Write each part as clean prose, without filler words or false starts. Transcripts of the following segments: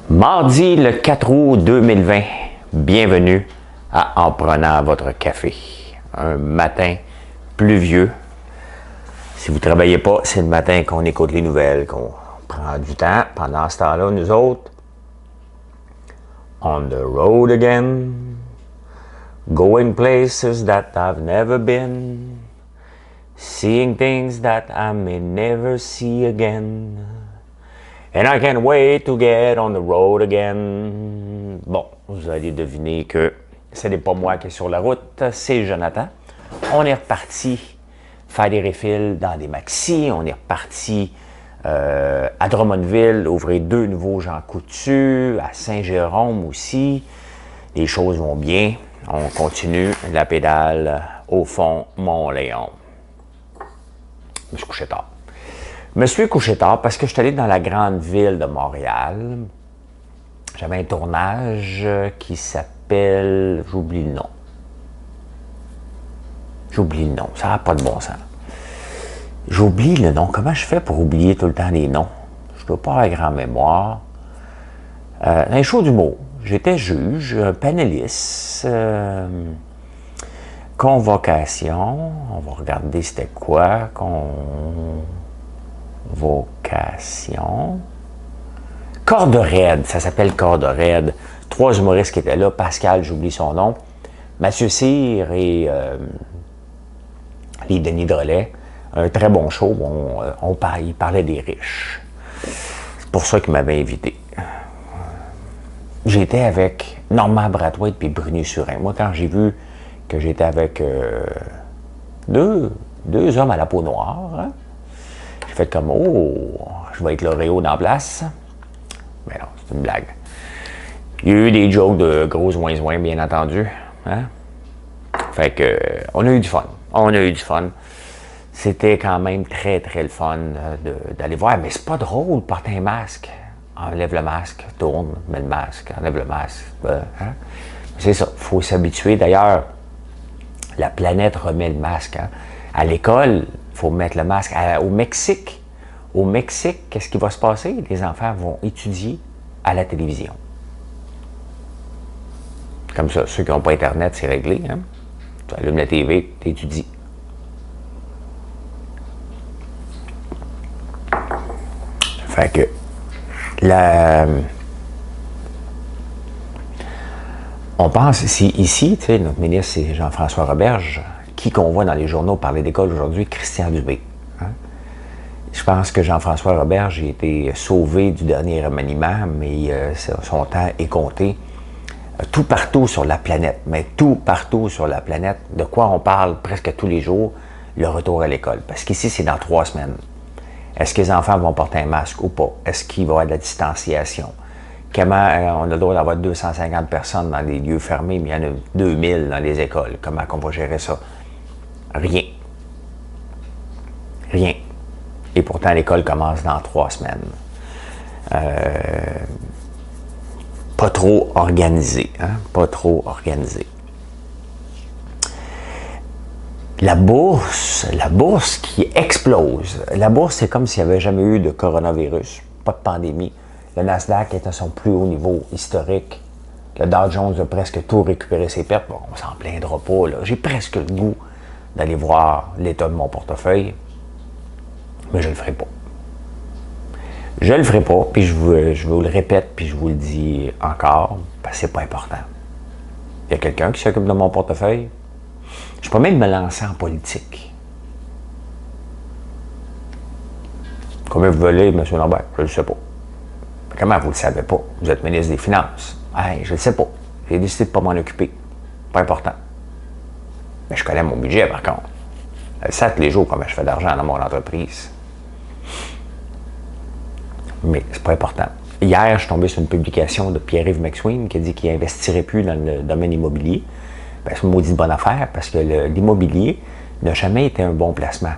Mardi le 4 août 2020, bienvenue à En prenant votre café. Un matin pluvieux. Si vous ne travaillez pas, c'est le matin qu'on écoute les nouvelles, qu'on prend du temps. Pendant ce temps-là, nous autres, on the road again, going places that I've never been, seeing things that I may never see again. And I can't wait to get on the road again. Bon, vous allez deviner que ce n'est pas moi qui est sur la route, c'est Jonathan. On est reparti faire des refills dans des maxis. On est reparti à Drummondville, ouvrir 2 nouveaux Jean Coutu, à Saint-Jérôme aussi. Les choses vont bien. On continue la pédale au fond Mont-Léon. Je me suis couché tard. Je me suis couché tard parce que je suis allé dans la grande ville de Montréal. J'avais un tournage qui s'appelle... J'oublie le nom. Ça n'a pas de bon sens. J'oublie le nom. Comment je fais pour oublier tout le temps les noms? Je ne dois pas avoir grand mémoire. Un show d'humour. J'étais juge, panéliste, convocation. On va regarder c'était quoi. Convocation. Corde raide, ça s'appelle Corde raide. 3 humoristes qui étaient là. Pascal, j'oublie son nom. Mathieu Cyr et les Denis Drolet. Un très bon show. Il parlait des riches. C'est pour ça qu'ils m'avaient invité. J'étais avec Normand Brathwaite et Bruni Surin. Moi, quand j'ai vu que j'étais avec deux hommes à la peau noire, hein, j'ai fait comme « Oh, je vais être l'Oreo dans la place. » Mais non, c'est une blague. Il y a eu des jokes de gros ouin-ouin, bien entendu. Hein? Fait que, on a eu du fun. C'était quand même très, très le fun d'aller voir. Mais c'est pas drôle, porter un masque. Enlève le masque, tourne, mets le masque, enlève le masque. Hein? C'est ça, il faut s'habituer. D'ailleurs, la planète remet le masque. Hein? À l'école, il faut mettre le masque. Au Mexique, qu'est-ce qui va se passer? Les enfants vont étudier à la télévision. Comme ça, ceux qui n'ont pas Internet, c'est réglé. Hein? Tu allumes la TV, tu étudies. Fait que on pense ici, tu sais, notre ministre, c'est Jean-François Roberge, qui qu'on voit dans les journaux parler d'école aujourd'hui, Christian Dubé. Hein? Je pense que Jean-François Roberge a été sauvé du dernier remaniement, mais son temps est compté. Tout partout sur la planète, de quoi on parle presque tous les jours, le retour à l'école. Parce qu'ici, c'est dans 3 semaines. Est-ce que les enfants vont porter un masque ou pas? Est-ce qu'il va y avoir de la distanciation? Comment on a le droit d'avoir 250 personnes dans des lieux fermés, mais il y en a 2000 dans les écoles. Comment on va gérer ça? Rien. Et pourtant, l'école commence dans 3 semaines. Pas trop organisé. La bourse qui explose. La bourse, c'est comme s'il n'y avait jamais eu de coronavirus, pas de pandémie. Le Nasdaq est à son plus haut niveau historique. Le Dow Jones a presque tout récupéré ses pertes. Bon, on s'en plaindra pas, là. J'ai presque le goût d'aller voir l'état de mon portefeuille, mais je le ferai pas. Puis je vous le répète, puis je vous le dis encore, parce que c'est pas important. Il y a quelqu'un qui s'occupe de mon portefeuille. Je peux même me lancer en politique. Combien vous voulez, M. Lambert? Je ne le sais pas. Comment vous ne le savez pas? Vous êtes ministre des Finances. Hey, je ne le sais pas. J'ai décidé de ne pas m'en occuper. Pas important. Mais je connais mon budget, par contre. Je sais tous les jours combien je fais d'argent dans mon entreprise. Mais c'est pas important. Hier, je suis tombé sur une publication de Pierre-Yves McSween qui a dit qu'il n'investirait plus dans le domaine immobilier. Ben, c'est une maudite bonne affaire parce que l'immobilier n'a jamais été un bon placement.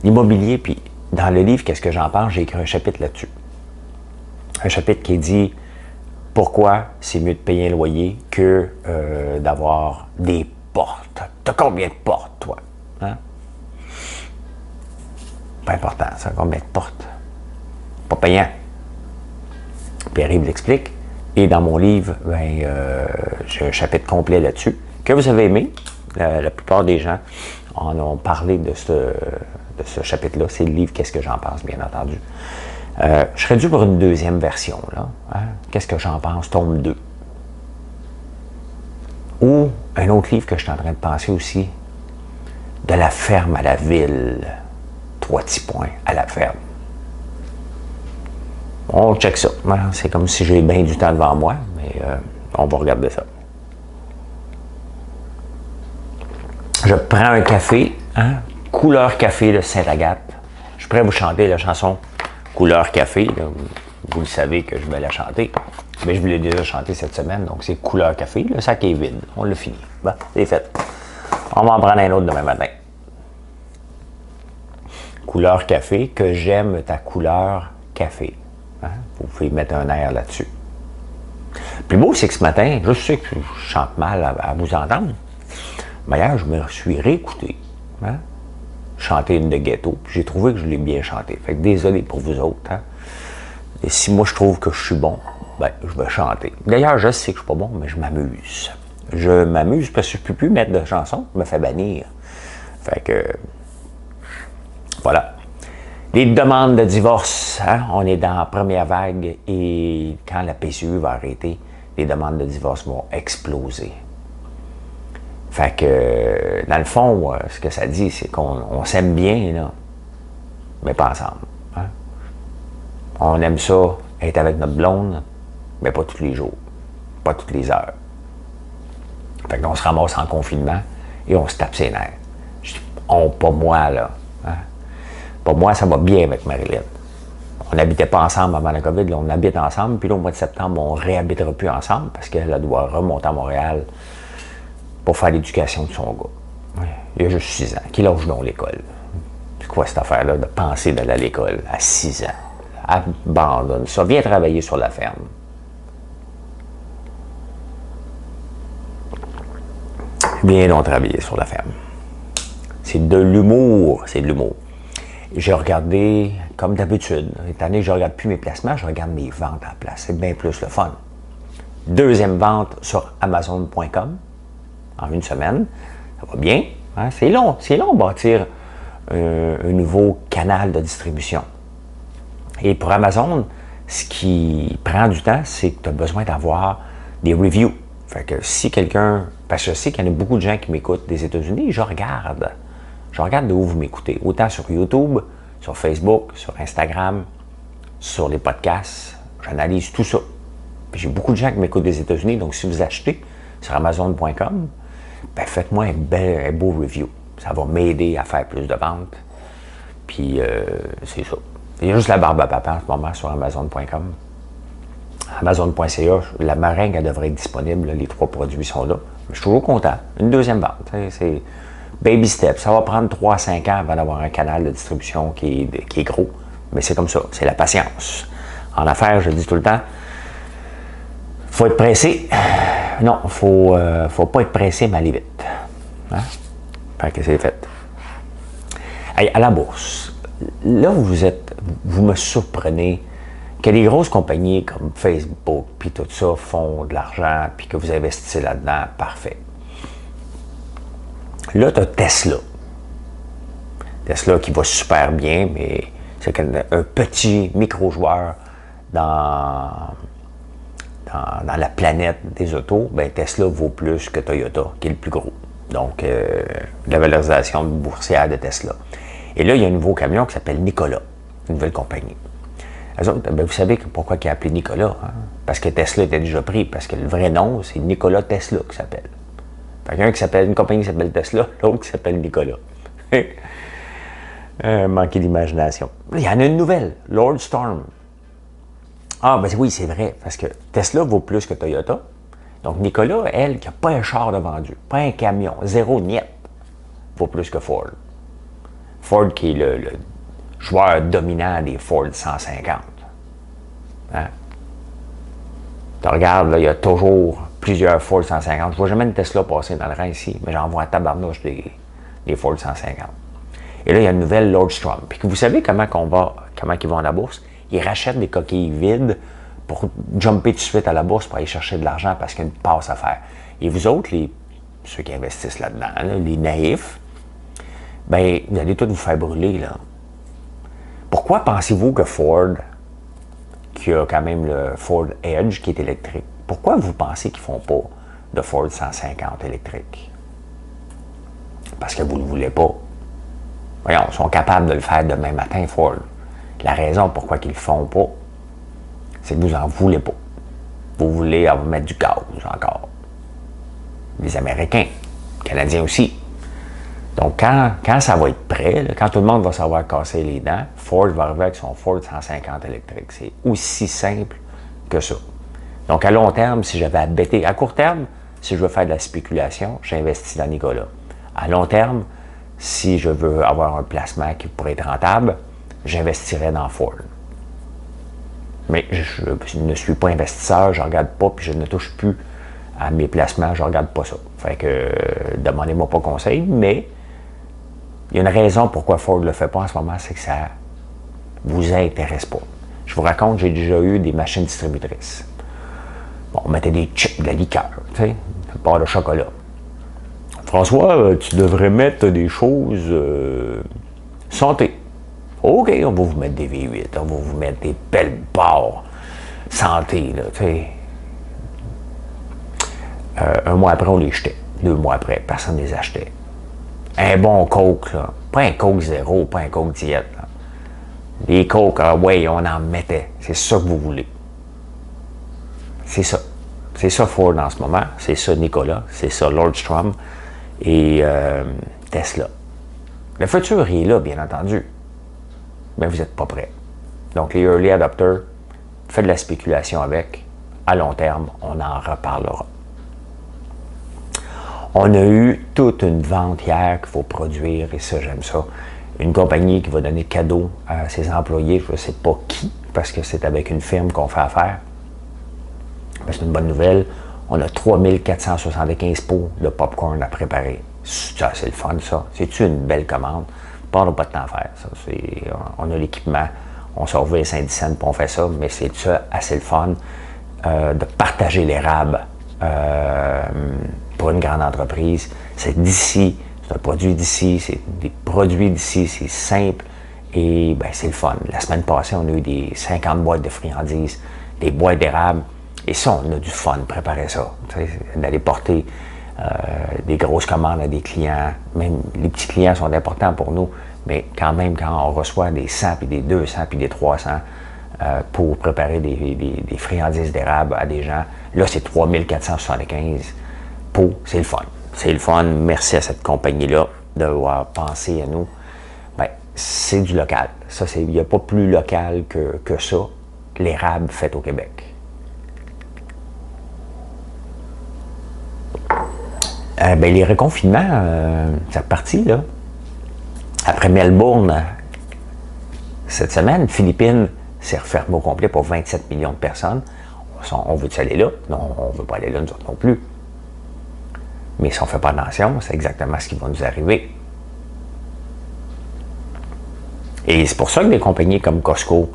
L'immobilier, puis dans le livre, qu'est-ce que j'en pense? J'ai écrit un chapitre là-dessus. Un chapitre qui dit pourquoi c'est mieux de payer un loyer que d'avoir des portes. T'as combien de portes, toi? Hein? Pas important, ça, combien de portes? Pas payant. Pierre-Yves l'explique. Et dans mon livre, j'ai un chapitre complet là-dessus, que vous avez aimé. La plupart des gens en ont parlé de ce chapitre-là. C'est le livre « Qu'est-ce que j'en pense », bien entendu. Je serais dû pour une deuxième version, là. Hein? Qu'est-ce que j'en pense, tome 2. Ou un autre livre que je suis en train de penser aussi, de la ferme à la ville. 3 petits points, à la ferme. On check ça. C'est comme si j'ai bien du temps devant moi, mais on va regarder ça. Je prends un café, hein, couleur café de Sainte-Agathe. Je suis prêt à vous chanter la chanson Couleur café. Là. Vous le savez que je vais la chanter. Mais je vous l'ai déjà chanté cette semaine, donc c'est Couleur café. Le sac est vide. On l'a fini. Bon, c'est fait. On va en prendre un autre demain matin. Couleur café, que j'aime ta couleur café. Hein? Vous pouvez mettre un air là-dessus. Le plus beau, c'est que ce matin, je sais que je chante mal à vous entendre. Mais hier, je me suis réécouté. Hein? Chanter une de Ghetto, puis j'ai trouvé que je l'ai bien chanté. Fait que désolé pour vous autres. Hein? Et si moi je trouve que je suis bon, ben, je vais chanter. D'ailleurs, je sais que je suis pas bon, mais je m'amuse. Je m'amuse parce que je ne peux plus mettre de chansons, je me fais bannir. Fait que, voilà. Les demandes de divorce, hein? On est dans la première vague et quand la PCU va arrêter, les demandes de divorce vont exploser. Fait que, dans le fond, ce que ça dit, c'est qu'on s'aime bien, là, mais pas ensemble. Hein? On aime ça, être avec notre blonde, mais pas tous les jours, pas toutes les heures. Fait qu'on se ramasse en confinement et on se tape ses nerfs. Je dis, pas moi, là. Hein? Pas moi, ça va bien avec Marilyn. On n'habitait pas ensemble avant la COVID, là, on habite ensemble, puis là, au mois de septembre, on ne réhabitera plus ensemble parce qu'elle doit remonter à Montréal pour faire l'éducation de son gars. Il a juste 6 ans. Qui lâche donc l'école? C'est quoi cette affaire-là de penser d'aller à l'école à 6 ans? Abandonne ça. Viens travailler sur la ferme. Viens donc travailler sur la ferme. C'est de l'humour. C'est de l'humour. J'ai regardé, comme d'habitude, étant donné que je ne regarde plus mes placements, je regarde mes ventes à la place. C'est bien plus le fun. Deuxième vente sur Amazon.com. En une semaine, ça va bien. Hein? C'est long de bâtir un nouveau canal de distribution. Et pour Amazon, ce qui prend du temps, c'est que tu as besoin d'avoir des reviews. Fait que si quelqu'un, parce que je sais qu'il y en a beaucoup de gens qui m'écoutent des États-Unis, je regarde de où vous m'écoutez. Autant sur YouTube, sur Facebook, sur Instagram, sur les podcasts. J'analyse tout ça. Puis j'ai beaucoup de gens qui m'écoutent des États-Unis, donc si vous achetez sur Amazon.com, ben faites-moi un beau review. Ça va m'aider à faire plus de ventes. Puis, c'est ça. Il y a juste la barbe à papa en ce moment sur Amazon.com. Amazon.ca, la meringue, elle devrait être disponible. Là, les 3 produits sont là. Je suis toujours content. Une deuxième vente. C'est baby step. Ça va prendre 3 à 5 ans avant d'avoir un canal de distribution qui est gros. Mais c'est comme ça. C'est la patience. En affaires, je dis tout le temps, faut être pressé. Non, faut pas être pressé, mais aller vite. Hein? Fait que c'est fait. Hey, à la bourse, là, vous me surprenez que les grosses compagnies comme Facebook puis tout ça font de l'argent puis que vous investissez là-dedans, parfait. Là, tu as Tesla. Tesla qui va super bien, mais c'est un petit micro-joueur dans la planète des autos. Ben, Tesla vaut plus que Toyota, qui est le plus gros. Donc, la valorisation boursière de Tesla. Et là, il y a un nouveau camion qui s'appelle Nikola, une nouvelle compagnie. Ben, vous savez pourquoi il a appelé Nikola? Hein? Parce que Tesla était déjà pris, parce que le vrai nom, c'est Nikola Tesla qui s'appelle. Fait qu'il y a une compagnie qui s'appelle Tesla, l'autre qui s'appelle Nikola. Manquer d'imagination. Il y en a une nouvelle, Lord Storm. Ah, ben oui, c'est vrai, parce que Tesla vaut plus que Toyota. Donc, Nikola, elle, qui n'a pas un char de vendu, pas un camion, zéro niet, vaut plus que Ford. Ford qui est le joueur dominant des Ford 150. Hein? Tu regardes, là, il y a toujours plusieurs Ford 150. Je ne vois jamais une Tesla passer dans le rang ici, mais j'en vois un tabarnouche des Ford 150. Et là, il y a une nouvelle Lord Storm. Puis vous savez comment ils vont à la bourse? Ils rachètent des coquilles vides pour jumper tout de suite à la bourse pour aller chercher de l'argent parce qu'il y a une passe à faire. Et vous autres, ceux qui investissent là-dedans, là, les naïfs, ben, vous allez tous vous faire brûler, là. Pourquoi pensez-vous que Ford, qui a quand même le Ford Edge qui est électrique, pourquoi vous pensez qu'ils ne font pas de Ford 150 électrique? Parce que vous ne le voulez pas. Voyons, ils sont capables de le faire demain matin, Ford. La raison pourquoi ils ne le font pas, c'est que vous n'en voulez pas. Vous voulez mettre du gaz encore. Les Américains, les Canadiens aussi. Donc, quand ça va être prêt, là, quand tout le monde va savoir casser les dents, Ford va arriver avec son Ford 150 électrique. C'est aussi simple que ça. Donc, à long terme, si j'avais à bêter, à court terme, si je veux faire de la spéculation, j'investis dans Nikola. À long terme, si je veux avoir un placement qui pourrait être rentable, j'investirais dans Ford. Mais je ne suis pas investisseur, je ne regarde pas, puis je ne touche plus à mes placements, je ne regarde pas ça. Fait que, demandez-moi pas conseil, mais il y a une raison pourquoi Ford ne le fait pas en ce moment, c'est que ça vous intéresse pas. Je vous raconte, j'ai déjà eu des machines distributrices. Bon, on mettait des chips, de la liqueur, tu sais, une part de chocolat. François, tu devrais mettre des choses santé. OK, on va vous mettre des V8, on va vous mettre des belles barres santé, là, tu sais. Un mois après, on les jetait. 2 mois après, personne ne les achetait. Un bon Coke, là. Pas un Coke zéro, pas un Coke diète, là. Les Coke, ouais, on en mettait. C'est ça que vous voulez. C'est ça. C'est ça Ford en ce moment. C'est ça Nikola. C'est ça Nordstrom et Tesla. Le futur est là, bien entendu. Mais vous n'êtes pas prêts. Donc, les early adopters, faites de la spéculation avec. À long terme, on en reparlera. On a eu toute une vente hier qu'il faut produire, et ça, j'aime ça. Une compagnie qui va donner cadeau à ses employés, je ne sais pas qui, parce que c'est avec une firme qu'on fait affaire. Mais c'est une bonne nouvelle. On a 3475 pots de popcorn à préparer. Ça, c'est le fun, ça. C'est-tu une belle commande? On n'a pas de temps à faire. Ça. On a l'équipement, on sort 25 cents, puis on fait ça, mais c'est ça assez le fun de partager l'érable pour une grande entreprise. C'est d'ici, c'est un produit d'ici, c'est des produits d'ici, c'est simple et ben, c'est le fun. La semaine passée, on a eu des 50 boîtes de friandises, des boîtes d'érable. Et ça, on a du fun, préparer ça. D'aller porter des grosses commandes à des clients. Même les petits clients sont importants pour nous, mais quand même, quand on reçoit des 100, puis des 200, puis des 300 pour préparer des friandises d'érable à des gens, là, c'est 3475 pots. C'est le fun. C'est le fun. Merci à cette compagnie-là d'avoir pensé à nous. Ben, c'est du local. Ça, il n'y a pas plus local que ça, l'érable fait au Québec. Ben, les reconfinements, c'est reparti, là. Après Melbourne, cette semaine, Philippines s'est refermée au complet pour 27 millions de personnes. On veut-tu aller là? Non, on ne veut pas aller là, nous autres non plus. Mais si on ne fait pas attention, c'est exactement ce qui va nous arriver. Et c'est pour ça que des compagnies comme Costco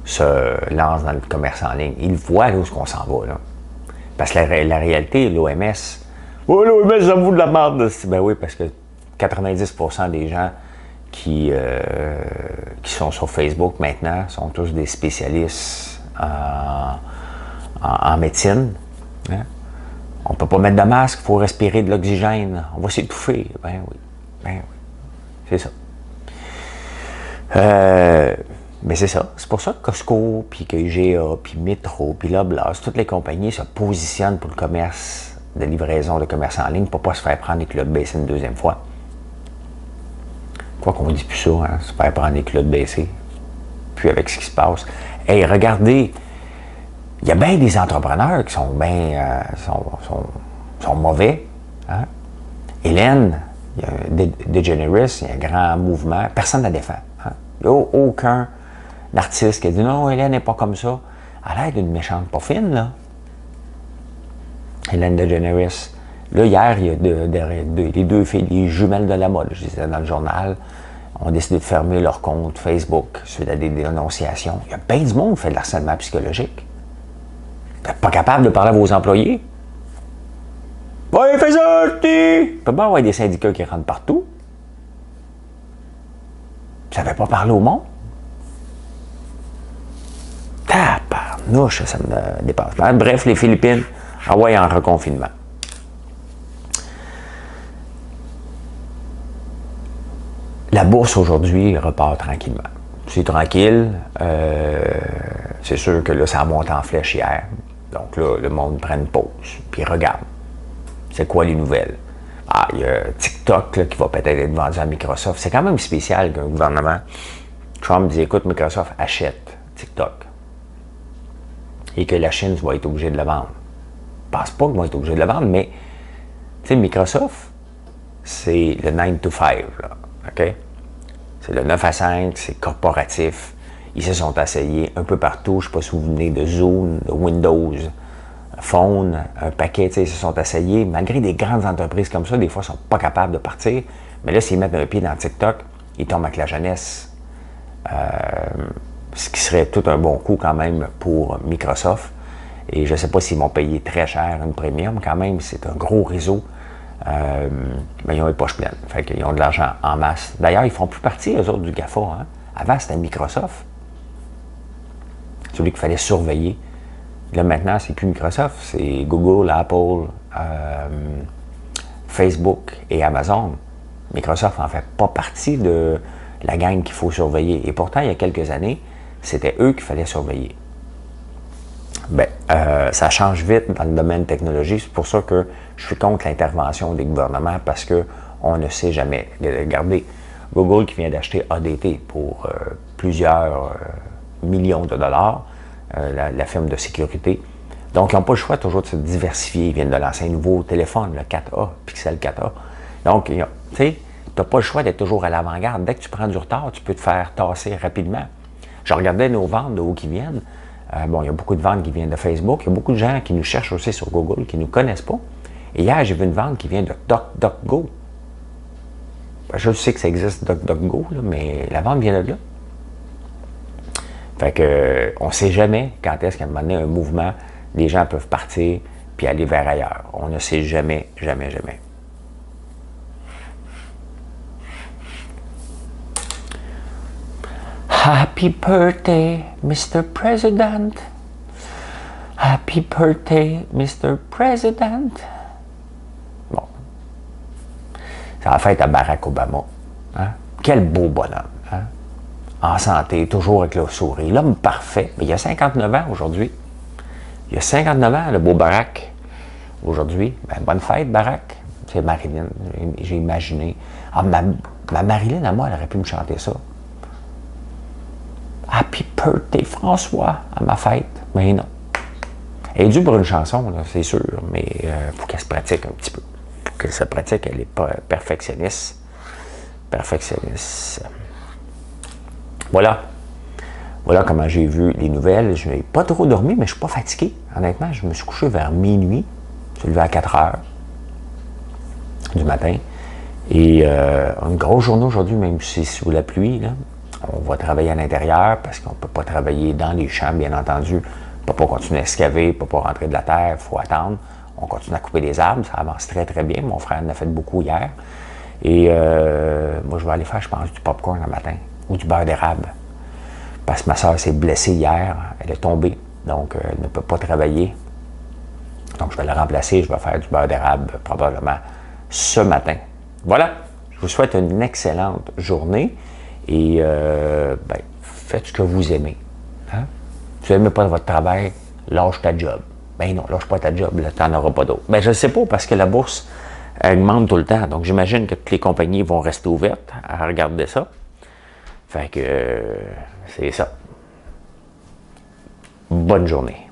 se lancent dans le commerce en ligne. Ils voient là où on s'en va, là. Parce que la réalité, l'OMS... Oh, l'OMS, ça vaut de la merde. Ben oui, parce que 90% des gens qui sont sur Facebook maintenant sont tous des spécialistes en médecine. Hein? On ne peut pas mettre de masque, il faut respirer de l'oxygène. On va s'étouffer. Ben oui. C'est ça. Mais c'est ça. C'est pour ça que Costco, puis que IGA, puis Metro, puis Loblaws, toutes les compagnies se positionnent pour le commerce de livraison de commerce en ligne pour ne pas se faire prendre les culottes baissées une deuxième fois. Quoi qu'on ne dit plus ça, hein, se faire prendre les culottes baissées. Puis avec ce qui se passe. Hey, regardez, il y a bien des entrepreneurs qui sont bien sont mauvais. Hein? Hélène, il y a DeGeneres, il y a un grand mouvement, personne ne la défend. Hein? Il n'y a aucun artiste qui a dit non, Hélène n'est pas comme ça. Elle a l'air d'une méchante pas fine, là. Hélène DeGeneres. Là, hier, il y a les deux filles, les jumelles de la mode, je disais dans le journal, ont décidé de fermer leur compte Facebook suite à des dénonciations. Il y a bien du monde qui fait de l'harcèlement psychologique. Pas capable de parler à vos employés? Ouais, fais ça, tu peut pas avoir des syndicats qui rentrent partout. Vous savez pas parler au monde? Tabarnouche, ça me dépasse. Bref, les Philippines, ouais, en reconfinement. La bourse aujourd'hui repart tranquillement. C'est tranquille. C'est sûr que là, ça a monté en flèche hier. Donc là, le monde prend une pause. Puis regarde. C'est quoi les nouvelles? Ah, il y a TikTok là, qui va peut-être être vendu à Microsoft. C'est quand même spécial qu'un gouvernement, Trump dit, écoute, Microsoft achète TikTok. Et que la Chine va être obligée de le vendre. Je pense pas qu'ils vont être obligés de le vendre, mais, tu sais, Microsoft, c'est le 9 to 5, là, OK? C'est le 9 à 5, c'est corporatif. Ils se sont asseyés un peu partout. Je ne sais pas si vous vous souvenez de Zoom, de Windows, Phone, un paquet, tu sais, ils se sont asseyés. Malgré des grandes entreprises comme ça, des fois, ils ne sont pas capables de partir. Mais là, s'ils mettent un pied dans TikTok, ils tombent avec la jeunesse. Ce qui serait tout un bon coup quand même pour Microsoft. Et je ne sais pas s'ils vont payer très cher une premium quand même. C'est un gros réseau. Mais ils ont les poches pleines. Fait qu'ils ont de l'argent en masse. D'ailleurs, ils ne font plus partie, eux autres, du GAFA. Hein? Avant, c'était Microsoft. Celui qu'il fallait surveiller. Là, maintenant, c'est plus Microsoft. C'est Google, Apple, Facebook et Amazon. Microsoft n'en fait pas partie de la gang qu'il faut surveiller. Et pourtant, il y a quelques années, c'était eux qu'il fallait surveiller. Bien, ça change vite dans le domaine technologique. C'est pour ça que je suis contre l'intervention des gouvernements parce qu'on ne sait jamais. Regardez, Google qui vient d'acheter ADT pour plusieurs millions de dollars, la firme de sécurité. Donc, ils n'ont pas le choix toujours de se diversifier. Ils viennent de lancer un nouveau téléphone, le 4A, Pixel 4A. Donc, tu sais, tu n'as pas le choix d'être toujours à l'avant-garde. Dès que tu prends du retard, tu peux te faire tasser rapidement. Je regardais nos ventes de où qui viennent. Bon, il y a beaucoup de ventes qui viennent de Facebook. Il y a beaucoup de gens qui nous cherchent aussi sur Google, qui ne nous connaissent pas. Et hier, j'ai vu une vente qui vient de DuckDuckGo. Je sais que ça existe, DuckDuckGo, là, mais la vente vient de là. Fait que, on ne sait jamais quand est-ce qu'à un moment donné, un mouvement, les gens peuvent partir puis aller vers ailleurs. On ne sait jamais, jamais, jamais. Happy birthday, Mr. President. Happy birthday, Mr. President. Bon. C'est la fête à Barack Obama. Hein? Quel beau bonhomme. Hein? En santé, toujours avec le sourire. L'homme parfait. Mais il a 59 ans aujourd'hui. Il a 59 ans, le beau Barack. Aujourd'hui, ben, bonne fête, Barack. C'est Marilyn, j'ai imaginé. Ah, ma Marilyn, à moi, elle aurait pu me chanter ça. Happy birthday, François, à ma fête. Mais non. Elle est due pour une chanson, là, c'est sûr, mais il faut qu'elle se pratique un petit peu. Pour qu'elle se pratique, elle n'est pas perfectionniste. Perfectionniste. Voilà. Voilà comment j'ai vu les nouvelles. Je n'ai pas trop dormi, mais je ne suis pas fatigué. Honnêtement, je me suis couché vers minuit. Je suis levé à 4 heures du matin. Et une grosse journée aujourd'hui, même si c'est sous la pluie, là. On va travailler à l'intérieur parce qu'on ne peut pas travailler dans les champs, bien entendu. On ne peut pas continuer à excaver, on ne peut pas rentrer de la terre, il faut attendre. On continue à couper des arbres, ça avance très très bien. Mon frère en a fait beaucoup hier. Et moi, je vais aller faire, je pense, du popcorn le matin ou du beurre d'érable. Parce que ma soeur s'est blessée hier, elle est tombée, donc elle ne peut pas travailler. Donc je vais la remplacer, je vais faire du beurre d'érable probablement ce matin. Voilà, je vous souhaite une excellente journée. Et ben, faites ce que vous aimez. Hein? Si vous n'aimez pas votre travail, lâche ta job. Ben non, lâche pas ta job, là, tu n'en auras pas d'autre. Ben je ne sais pas, parce que la bourse augmente tout le temps. Donc j'imagine que toutes les compagnies vont rester ouvertes à regarder ça. Fait que c'est ça. Bonne journée.